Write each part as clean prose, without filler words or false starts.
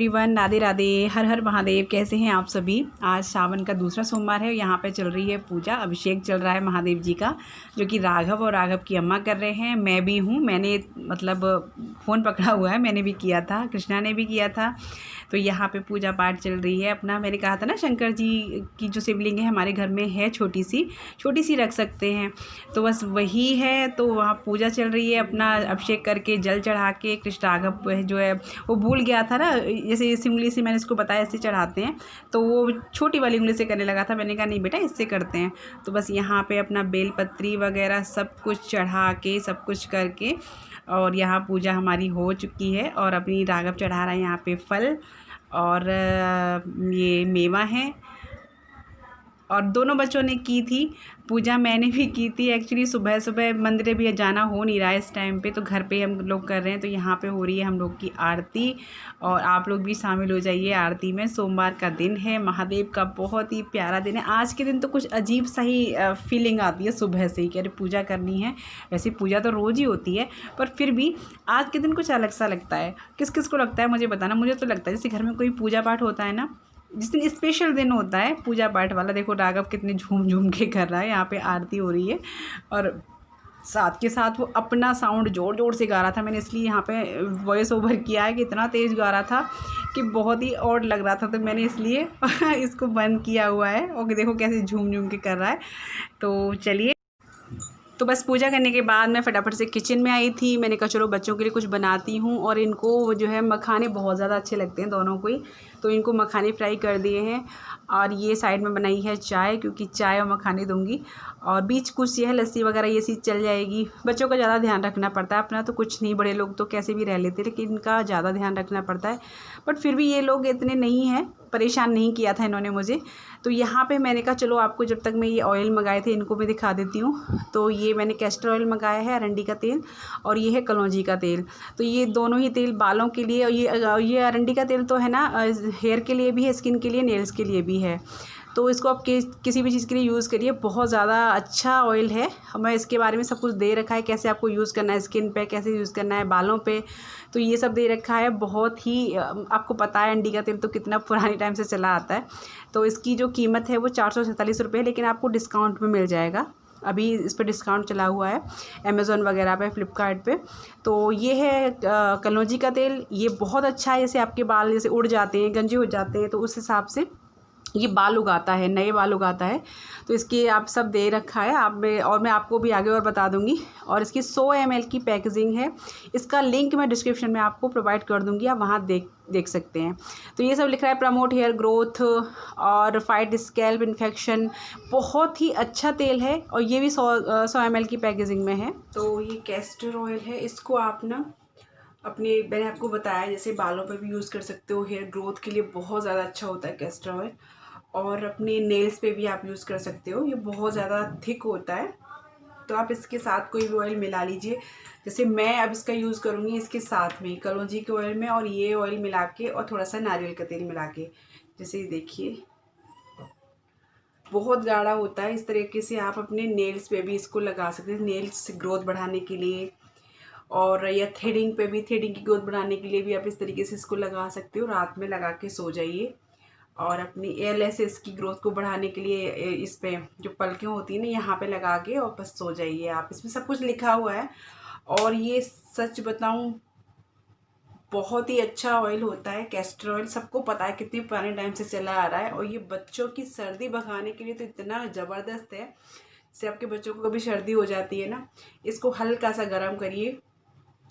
Everyone, Radhe Radhe, Har Har Mahadev. कैसे हैं आप सभी। आज सावन का दूसरा सोमवार है। यहाँ पे चल रही है पूजा, अभिषेक चल रहा है महादेव जी का, जो कि राघव और राघव की अम्मा कर रहे हैं। मैं भी हूँ, मैंने मतलब फ़ोन पकड़ा हुआ है, मैंने भी किया था, कृष्णा ने भी किया था। तो यहाँ पे पूजा पाठ चल रही है अपना। मैंने कहा था ना, शंकर जी की जो शिवलिंग है हमारे घर में है, छोटी सी रख सकते हैं, तो बस वही है। तो वहाँ पूजा चल रही है अपना, अभिषेक करके जल चढ़ा के कृष्ण राघव जो है वो भूल गया था ना, जैसे इस उंगली से मैंने इसको बताया ऐसे चढ़ाते हैं, तो वो छोटी वाली उंगली से करने लगा था। मैंने कहा नहीं बेटा, इससे करते हैं। तो बस यहाँ पे अपना बेलपत्री वगैरह सब कुछ चढ़ा के, सब कुछ करके, और यहाँ पूजा हमारी हो चुकी है। और अपनी राघव चढ़ा रहा है यहाँ पे फल और ये मेवा है। और दोनों बच्चों ने की थी पूजा, मैंने भी की थी। एक्चुअली सुबह सुबह मंदिर भी जाना हो नहीं रहा है इस टाइम पे, तो घर पे हम लोग कर रहे हैं। तो यहाँ पे हो रही है हम लोग की आरती, और आप लोग भी शामिल हो जाइए आरती में। सोमवार का दिन है, महादेव का बहुत ही प्यारा दिन है। आज के दिन तो कुछ अजीब सा ही फीलिंग आती है सुबह से ही कि अरे पूजा करनी है। वैसे पूजा तो रोज़ ही होती है, पर फिर भी आज के दिन कुछ अलग सा लगता है। किस किस को लगता है मुझे बताना। मुझे तो लगता है जैसे घर में कोई पूजा पाठ होता है ना, जिस दिन स्पेशल दिन होता है पूजा पाठ वाला। देखो राघव कितने झूम झूम के कर रहा है, यहाँ पे आरती हो रही है, और साथ के साथ वो अपना साउंड ज़ोर ज़ोर से गा रहा था। मैंने इसलिए यहाँ पे वॉइस ओवर किया है कि इतना तेज़ गा रहा था कि बहुत ही ऑड लग रहा था, तो मैंने इसलिए इसको बंद किया हुआ है। और देखो कैसे झूम झूम के कर रहा है। तो चलिए, तो बस पूजा करने के बाद मैं फटाफट से किचन में आई थी। मैंने कहा चलो बच्चों के लिए कुछ बनाती हूँ, और इनको जो है मखाने बहुत ज़्यादा अच्छे लगते हैं दोनों को ही, तो इनको मखाने फ्राई कर दिए हैं। और ये साइड में बनाई है चाय, क्योंकि चाय और मखाने दूंगी, और बीच कुछ ये है लस्सी वगैरह ये चीज़ चल जाएगी। बच्चों का ज़्यादा ध्यान रखना पड़ता है, अपना तो कुछ नहीं, बड़े लोग तो कैसे भी रह लेते, लेकिन इनका ज़्यादा ध्यान रखना पड़ता है। बट फिर भी ये लोग इतने नहीं हैं, परेशान नहीं किया था इन्होंने मुझे। तो यहाँ पे मैंने कहा चलो आपको, जब तक मैं ये ऑयल मंगाए थे इनको मैं दिखा देती हूँ। तो ये मैंने कैस्टर ऑयल मंगाया है, अरंडी का तेल, और ये है कलौंजी का तेल। तो ये दोनों ही तेल बालों के लिए, और ये अरंडी का तेल तो है ना, हेयर के लिए भी है, स्किन के लिए, नेल्स के लिए भी है। तो इसको आप किसी भी चीज़ के लिए यूज़ करिए, बहुत ज़्यादा अच्छा ऑयल है। मैं इसके बारे में सब कुछ दे रखा है, कैसे आपको यूज़ करना है स्किन पे, कैसे यूज़ करना है बालों पे, तो ये सब दे रखा है। बहुत ही आपको पता है अंडी का तेल तो कितना पुराने टाइम से चला आता है। तो इसकी जो कीमत है वो 447 रुपये, लेकिन आपको डिस्काउंट में मिल जाएगा। अभी इस पर डिस्काउंट चला हुआ है अमेज़ॉन वगैरह पे, फ्लिपकार्ट पे। तो ये है कलौंजी का तेल। ये बहुत अच्छा है, जैसे आपके बाल जैसे उड़ जाते हैं, गंजे हो जाते हैं, तो उस हिसाब से ये बाल उगाता है, नए बाल उगाता है। तो इसकी आप सब दे रखा है आप में, और मैं आपको भी आगे और बता दूंगी। और इसकी 100 ml की पैकेजिंग है। इसका लिंक मैं डिस्क्रिप्शन में आपको प्रोवाइड कर दूंगी, आप वहाँ देख सकते हैं। तो ये सब लिख रहा है प्रमोट हेयर ग्रोथ और फाइट स्कैल्प इन्फेक्शन। बहुत ही अच्छा तेल है, और ये भी 100 ml की पैकेजिंग में है। तो ये कैस्टर ऑयल है, इसको आप ना अपने, मैंने आपको बताया जैसे बालों पर भी यूज़ कर सकते हो, हेयर ग्रोथ के लिए बहुत ज़्यादा अच्छा होता है कैस्टर ऑयल। और अपने नेल्स पे भी आप यूज़ कर सकते हो, ये बहुत ज़्यादा थिक होता है। तो आप इसके साथ कोई भी ऑयल मिला लीजिए। जैसे मैं अब इसका यूज़ करूँगी इसके साथ में कलौंजी के ऑयल में, और ये ऑयल मिला के, और थोड़ा सा नारियल का तेल मिला के, जैसे देखिए बहुत गाढ़ा होता है। इस तरीके से आप अपने नेल्स पे भी इसको लगा सकते हैं, नेल्स ग्रोथ बढ़ाने के लिए, और या थ्रेडिंग पे भी, थ्रेडिंग की ग्रोथ बढ़ाने के लिए भी आप इस तरीके से इसको लगा सकते हो। रात में लगा के सो जाइए। और अपनी एयरलेसेस की ग्रोथ को बढ़ाने के लिए इस पे जो पलकें होती हैं ना, यहाँ पे लगा के और बस सो जाइए आप। इसमें सब कुछ लिखा हुआ है। और ये सच बताऊं, बहुत ही अच्छा ऑयल होता है कैस्टर ऑयल। सबको पता है, कितने पुराने टाइम से चला आ रहा है। और ये बच्चों की सर्दी भगाने के लिए तो इतना ज़बरदस्त है। जैसे आपके बच्चों को कभी सर्दी हो जाती है ना, इसको हल्का सा गर्म करिए,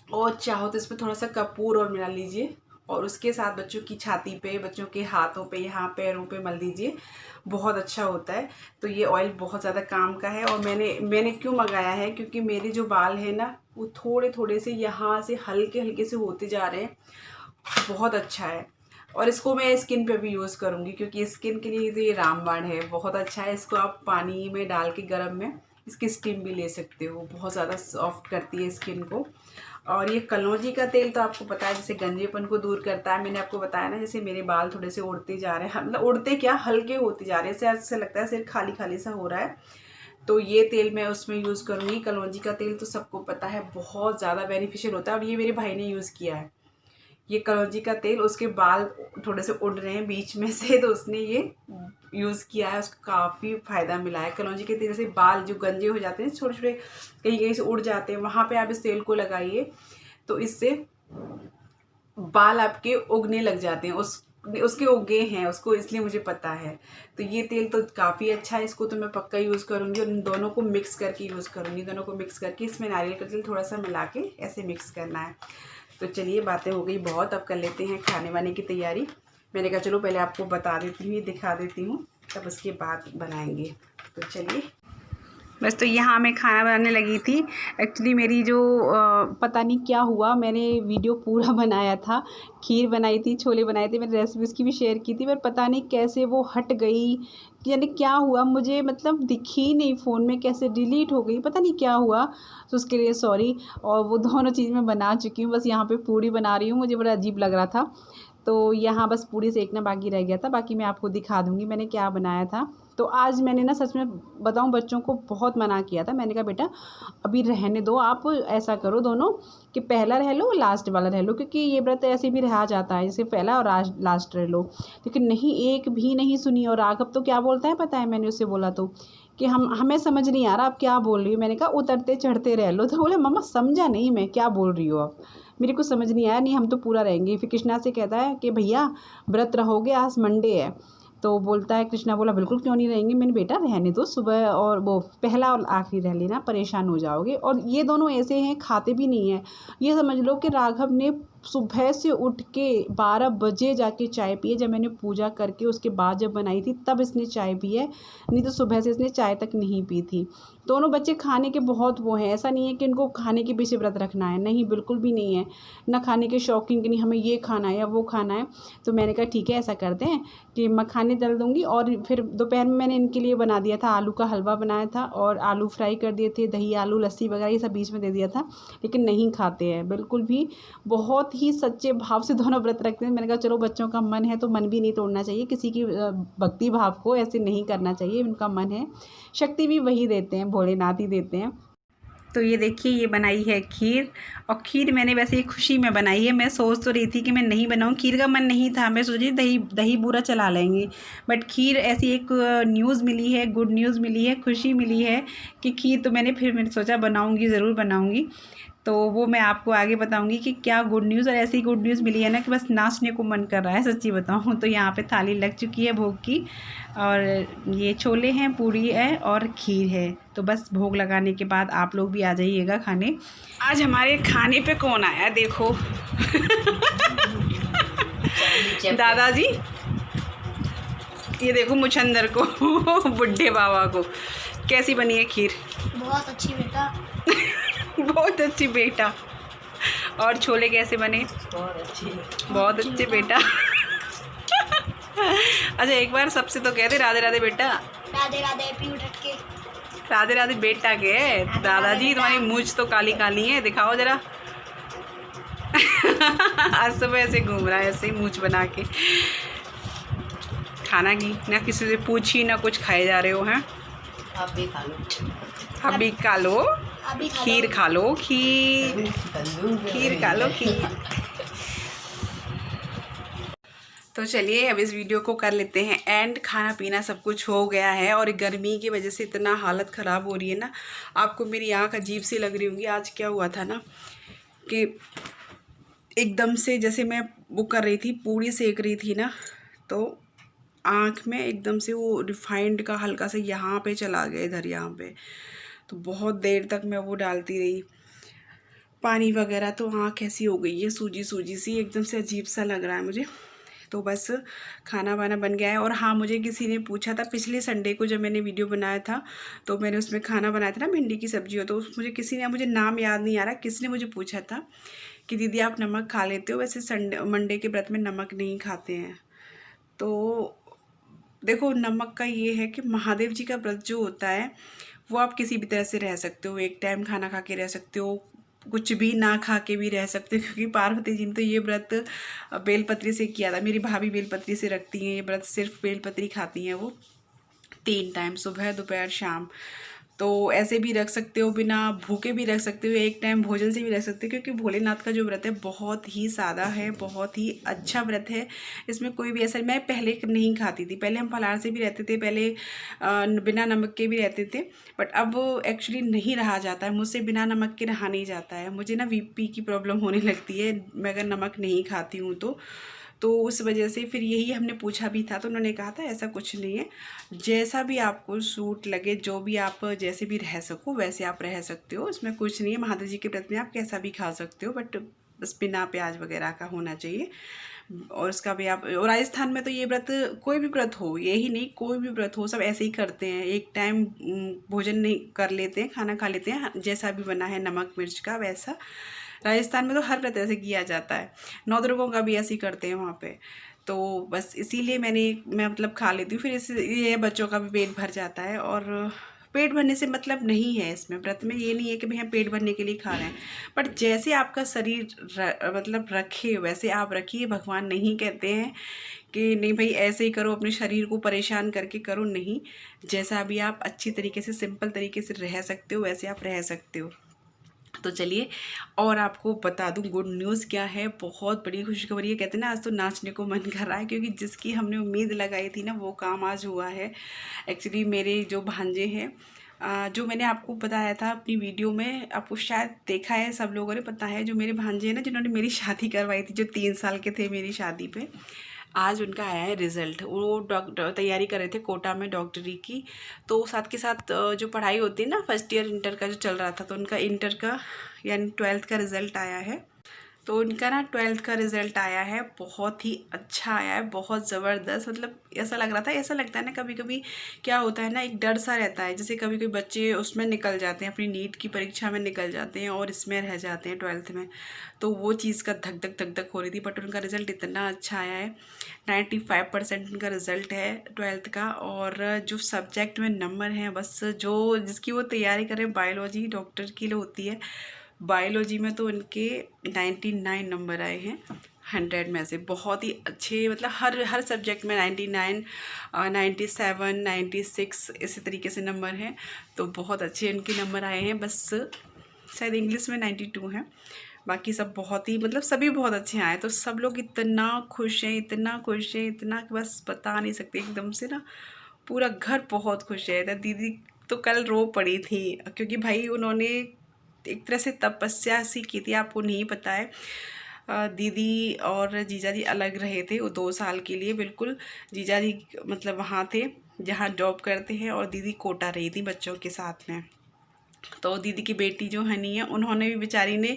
और चाहो तो इसमें थोड़ा सा कपूर और मिला लीजिए, और उसके साथ बच्चों की छाती पे, बच्चों के हाथों पे, यहाँ पैरों पे मल दीजिए। बहुत अच्छा होता है। तो ये ऑयल बहुत ज़्यादा काम का है। और मैंने क्यों मंगाया है, क्योंकि मेरे जो बाल है ना, वो थोड़े थोड़े से यहाँ से हल्के हल्के से होते जा रहे हैं। बहुत अच्छा है। और इसको मैं स्किन पे भी यूज़ करूँगी, क्योंकि स्किन के लिए तो ये रामबाण है, बहुत अच्छा है। इसको आप पानी में डाल के गर्म में इसकी स्टीम भी ले सकते हो, बहुत ज़्यादा सॉफ्ट करती है स्किन को। और ये कलौंजी का तेल तो आपको पता है जैसे गंजेपन को दूर करता है। मैंने आपको बताया ना, जैसे मेरे बाल थोड़े से उड़ते जा रहे हैं, मतलब उड़ते क्या, हल्के होते जा रहे हैं, ऐसे लगता है सिर खाली खाली सा हो रहा है। तो ये तेल मैं उसमें यूज़ करूँगी। कलौंजी का तेल तो सबको पता है बहुत ज़्यादा बेनिफिशियल होता है, और ये मेरे भाई ने यूज़ किया है। ये कलौंजी का तेल, उसके बाल थोड़े से उड़ रहे हैं बीच में से, तो उसने ये यूज़ किया है, उसको काफ़ी फ़ायदा मिला है। कलौंजी के तेल से बाल जो गंजे हो जाते हैं, छोटे छोटे कहीं कहीं से उड़ जाते हैं, वहाँ पे आप इस तेल को लगाइए तो इससे बाल आपके उगने लग जाते हैं। उसके उगे हैं उसको, इसलिए मुझे पता है। तो ये तेल तो काफ़ी अच्छा है, इसको तो मैं पक्का यूज़ करूँगी और इन दोनों को मिक्स करके यूज़ करूँगी। दोनों को मिक्स करके इसमें नारियल का तेल थोड़ा सा मिला के ऐसे मिक्स करना है। तो चलिए, बातें हो गई बहुत, अब कर लेते हैं खाने वाने की तैयारी। मैंने कहा चलो पहले आपको बता देती हूँ, ये दिखा देती हूँ, तब उसके बाद बनाएंगे। तो चलिए, बस तो यहाँ मैं खाना बनाने लगी थी। एक्चुअली मेरी जो पता नहीं क्या हुआ, मैंने वीडियो पूरा बनाया था, खीर बनाई थी, छोले बनाए थे, मैंने रेसिपी उसकी भी शेयर की थी, पर पता नहीं कैसे वो हट गई, यानी क्या हुआ मुझे, मतलब दिखी नहीं फ़ोन में, कैसे डिलीट हो गई, पता नहीं क्या हुआ। तो उसके लिए सॉरी। और वो दोनों चीज़ मैं बना चुकी हूँ, बस यहाँ पे पूड़ी बना रही हूँ, मुझे बड़ा अजीब लग रहा था। तो यहाँ बस पूड़ी सेकना बाकी रह गया था, बाकी मैं आपको दिखा दूँगी मैंने क्या बनाया था। तो आज मैंने ना सच में बताऊँ, बच्चों को बहुत मना किया था। मैंने कहा बेटा अभी रहने दो, आप ऐसा करो दोनों कि पहला रह लो, लास्ट वाला रह लो, क्योंकि ये व्रत ऐसे भी रहा जाता है, जैसे पहला और लास्ट रह लो। लेकिन नहीं, एक भी नहीं सुनी। और राघव तो क्या बोलता है पता है, मैंने उससे बोला तो कि हमें समझ नहीं आ रहा आप क्या बोल रही हो। मैंने कहा उतरते चढ़ते रह लो। तो बोले मम्मा समझा नहीं मैं क्या बोल रही हो आप, मेरे को समझ नहीं आया। नहीं, हम तो पूरा रहेंगे। फिर कृष्णा से कहता है कि भैया व्रत रहोगे, आज मंडे है। तो बोलता है, कृष्णा बोला बिल्कुल क्यों नहीं रहेंगे। मैंने बेटा रहने दो, सुबह और वो पहला और आखिरी रह लेना, परेशान हो जाओगे। और ये दोनों ऐसे हैं, खाते भी नहीं हैं। ये समझ लो कि राघव ने सुबह से उठ के 12 बजे जाके चाय पी है। जब मैंने पूजा करके उसके बाद जब बनाई थी तब इसने चाय पी है, नहीं तो सुबह से इसने चाय तक नहीं पी थी। दोनों बच्चे खाने के बहुत वो हैं, ऐसा नहीं है कि इनको खाने के पीछे व्रत रखना है, नहीं बिल्कुल भी नहीं है। ना खाने के शौकीन कि नहीं हमें ये खाना है या वो खाना है। तो मैंने कहा ठीक है, ऐसा करते हैं कि मखाने तल दूँगी। और फिर दोपहर में मैंने इनके लिए बना दिया था, आलू का हलवा बनाया था और आलू फ्राई कर दिए थे, दही आलू लस्सी वगैरह ये सब बीच में दे दिया था। लेकिन नहीं खाते हैं बिल्कुल भी, बहुत ही सच्चे भाव से दोनों व्रत रखते हैं। मैंने कहा चलो बच्चों का मन है तो मन भी नहीं तोड़ना चाहिए, किसी की भक्ति भाव को ऐसे नहीं करना चाहिए। उनका मन है, शक्ति भी वही देते हैं, भोलेनाथ ही देते हैं। तो ये देखिए, ये बनाई है खीर। और खीर मैंने वैसे एक खुशी में बनाई है, मैं सोच तो रही थी कि मैं नहीं बनाऊँ, खीर का मन नहीं था, मैं सोच रही दही दही बूरा चला लेंगे। बट खीर ऐसी एक न्यूज़ मिली है, गुड न्यूज़ मिली है, खुशी मिली है कि खीर तो मैंने सोचा बनाऊँगी, ज़रूर बनाऊँगी। तो वो मैं आपको आगे बताऊंगी कि क्या गुड न्यूज़। और ऐसी गुड न्यूज़ मिली है ना कि बस नाचने को मन कर रहा है, सच्ची बताऊँ तो। यहाँ पे थाली लग चुकी है भोग की, और ये छोले हैं, पूड़ी है और खीर है। तो बस भोग लगाने के बाद आप लोग भी आ जाइएगा खाने। आज हमारे खाने पे कौन आया देखो। दादाजी, ये देखो मुछंदर को, बुढ़े बाबा को। कैसी बनी है खीर? बहुत अच्छी बेटा। बहुत अच्छी बेटा। और छोले कैसे बने? बहुत अच्छे बेटा। अच्छा, एक बार सबसे तो कहते राधे राधे बेटा। राधे राधे पी उठ के। राधे राधे बेटा के दादाजी, तुम्हारी मूंछ तो काली काली है, दिखाओ जरा। आज सुबह ऐसे घूम रहा है, ऐसे ही मूंछ बना के। खाना की ना किसी से पूछी ना कुछ, खाए जा रहे हो हैं। आप भी खा लो, अभी खा लो, खीर खा लो, खीर खा लो, खीर। तो चलिए अब इस वीडियो को कर लेते हैं एंड। खाना पीना सब कुछ हो गया है, और गर्मी की वजह से इतना हालत ख़राब हो रही है ना, आपको मेरी आँख अजीब सी लग रही होंगी। आज क्या हुआ था ना कि एकदम से जैसे मैं वो कर रही थी, पूड़ी सेक रही थी ना, तो आँख में एकदम से वो रिफाइंड का हल्का सा यहाँ पे चला गया, इधर यहाँ पे। तो बहुत देर तक मैं वो डालती रही पानी वगैरह, तो आँख ऐसी हो गई है सूजी सूजी सी, एकदम से अजीब सा लग रहा है मुझे। तो बस खाना वाना बन गया है। और हाँ, मुझे किसी ने पूछा था पिछले संडे को जब मैंने वीडियो बनाया था, तो मैंने उसमें खाना बनाया था ना, भिंडी की सब्जी हो, तो मुझे किसी ने, मुझे नाम याद नहीं आ रहा, किसने मुझे पूछा था कि दीदी आप नमक खा लेते हो? वैसे मंडे के व्रत में नमक नहीं खाते हैं। तो देखो, नमक का ये है कि महादेव जी का व्रत जो होता है वो आप किसी भी तरह से रह सकते हो, एक टाइम खाना खा के रह सकते हो, कुछ भी ना खा के भी रह सकते हो। क्योंकि पार्वती जी ने तो ये व्रत बेलपत्री से किया था। मेरी भाभी बेलपत्री से रखती हैं ये व्रत, सिर्फ बेलपत्री खाती हैं वो 3 टाइम, सुबह दोपहर शाम। तो ऐसे भी रख सकते हो, बिना भूखे भी रख सकते हो, एक टाइम भोजन से भी रख सकते हो, क्योंकि भोलेनाथ का जो व्रत है बहुत ही सादा है, बहुत ही अच्छा व्रत है। इसमें कोई भी ऐसा, मैं पहले नहीं खाती थी, पहले हम फलाहार से भी रहते थे, पहले बिना नमक के भी रहते थे, बट अब एक्चुअली नहीं रहा जाता है मुझसे, बिना नमक के रहा नहीं जाता है। मुझे ना बीपी की प्रॉब्लम होने लगती है मैं अगर नमक नहीं खाती हूँ तो उस वजह से फिर यही हमने पूछा भी था, तो उन्होंने कहा था ऐसा कुछ नहीं है, जैसा भी आपको सूट लगे, जो भी आप जैसे भी रह सको वैसे आप रह सकते हो, इसमें कुछ नहीं है। महादेव जी के व्रत में आप कैसा भी खा सकते हो, बट बस बिना प्याज वगैरह का होना चाहिए। और उसका भी आप, और राजस्थान में तो ये व्रत, कोई भी व्रत हो, यही नहीं कोई भी व्रत हो, सब ऐसे ही करते हैं, एक टाइम भोजन नहीं कर लेते हैं, खाना खा लेते हैं, जैसा भी बना है नमक मिर्च का वैसा। राजस्थान में तो हर व्रत ऐसे किया जाता है, नवदुर्गों का भी ऐसे ही करते हैं वहाँ पे। तो बस इसीलिए मैं मतलब खा लेती हूँ, फिर ये बच्चों का भी पेट भर जाता है। और पेट भरने से मतलब नहीं है इसमें व्रत में, ये नहीं है कि भाई हम पेट भरने के लिए खा रहे हैं, बट जैसे आपका शरीर मतलब रखे वैसे आप रखिए। भगवान नहीं कहते हैं कि नहीं भाई ऐसे ही करो, अपने शरीर को परेशान करके करो, नहीं, जैसा भी आप अच्छी तरीके से सिंपल तरीके से रह सकते हो वैसे आप रह सकते हो। तो चलिए, और आपको बता दूं गुड न्यूज़ क्या है, बहुत बड़ी खुशखबरी है। कहते हैं ना आज तो नाचने को मन कर रहा है, क्योंकि जिसकी हमने उम्मीद लगाई थी ना वो काम आज हुआ है। एक्चुअली मेरे जो भांजे हैं, जो मैंने आपको बताया था अपनी वीडियो में, आपको शायद देखा है, सब लोगों ने पता है, जो मेरे भांजे हैं ना जिन्होंने मेरी शादी करवाई थी, जो 3 साल के थे मेरी शादी पे, आज उनका आया है रिज़ल्ट। वो डॉक्टर तैयारी कर रहे थे कोटा में डॉक्टरी की, तो साथ के साथ जो पढ़ाई होती है ना, फर्स्ट ईयर इंटर का जो चल रहा था, तो उनका इंटर का यानी 12th का रिज़ल्ट आया है। तो उनका ना 12th का रिज़ल्ट आया है, बहुत ही अच्छा आया है, बहुत ज़बरदस्त। मतलब ऐसा लग रहा था, ऐसा लगता है ना कभी कभी क्या होता है ना, एक डर सा रहता है, जैसे कभी कभी बच्चे उसमें निकल जाते हैं, अपनी नीट की परीक्षा में निकल जाते हैं और इसमें रह जाते हैं 12th में, तो वो चीज़ का धक धक धक धक हो रही थी। बट उनका रिज़ल्ट इतना अच्छा आया है, 95% उनका रिज़ल्ट है 12th का। और जो सब्जेक्ट में नंबर हैं, बस जो जिसकी वो तैयारी करें, बायोलॉजी डॉक्टर की लिए होती है, बायोलॉजी में तो उनके 99 नंबर आए हैं 100 में से। बहुत ही अच्छे, मतलब हर सब्जेक्ट में 99, 97, 96 इसी तरीके से नंबर हैं, तो बहुत अच्छे उनके नंबर आए हैं। बस शायद इंग्लिश में 92 हैं, बाकी सब बहुत ही, मतलब सभी बहुत अच्छे आए। तो सब लोग इतना खुश हैं, इतना खुश हैं, इतना कि बस बता नहीं सकते, एकदम से ना पूरा घर बहुत खुश है। तो दीदी तो कल रो पड़ी थी, क्योंकि भाई उन्होंने एक तरह से तपस्या सी की थी, आपको नहीं पता है। दीदी और जीजा जी अलग रहे थे वो 2 साल के लिए, बिल्कुल। जीजा जी मतलब वहाँ थे जहाँ जॉब करते हैं, और दीदी कोटा रही थी बच्चों के साथ में। तो दीदी की बेटी जो हनी है, उन्होंने भी बेचारी ने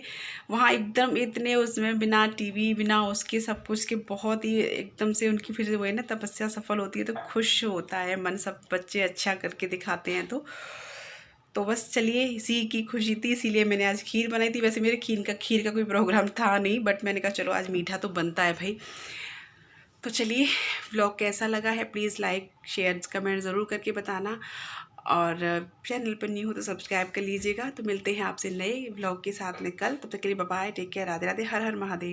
वहाँ एकदम इतने उसमें बिना टीवी बिना उसके सब कुछ के, बहुत ही एकदम से उनकी फिर वो है ना तपस्या सफल होती है, तो खुश होता है मन, सब बच्चे अच्छा करके दिखाते हैं। तो बस चलिए, इसी की खुशी थी, इसीलिए मैंने आज खीर बनाई थी। वैसे मेरे खीर का कोई प्रोग्राम था नहीं, बट मैंने कहा चलो आज मीठा तो बनता है भाई। तो चलिए, व्लॉग कैसा लगा है प्लीज़ लाइक शेयर कमेंट ज़रूर करके बताना, और चैनल पर न्यू हो तो सब्सक्राइब कर लीजिएगा। तो मिलते हैं आपसे नए व्लॉग के साथ में कल, तब तक के लिए bye bye, take care, Radhe Radhe, Har Har Mahadev.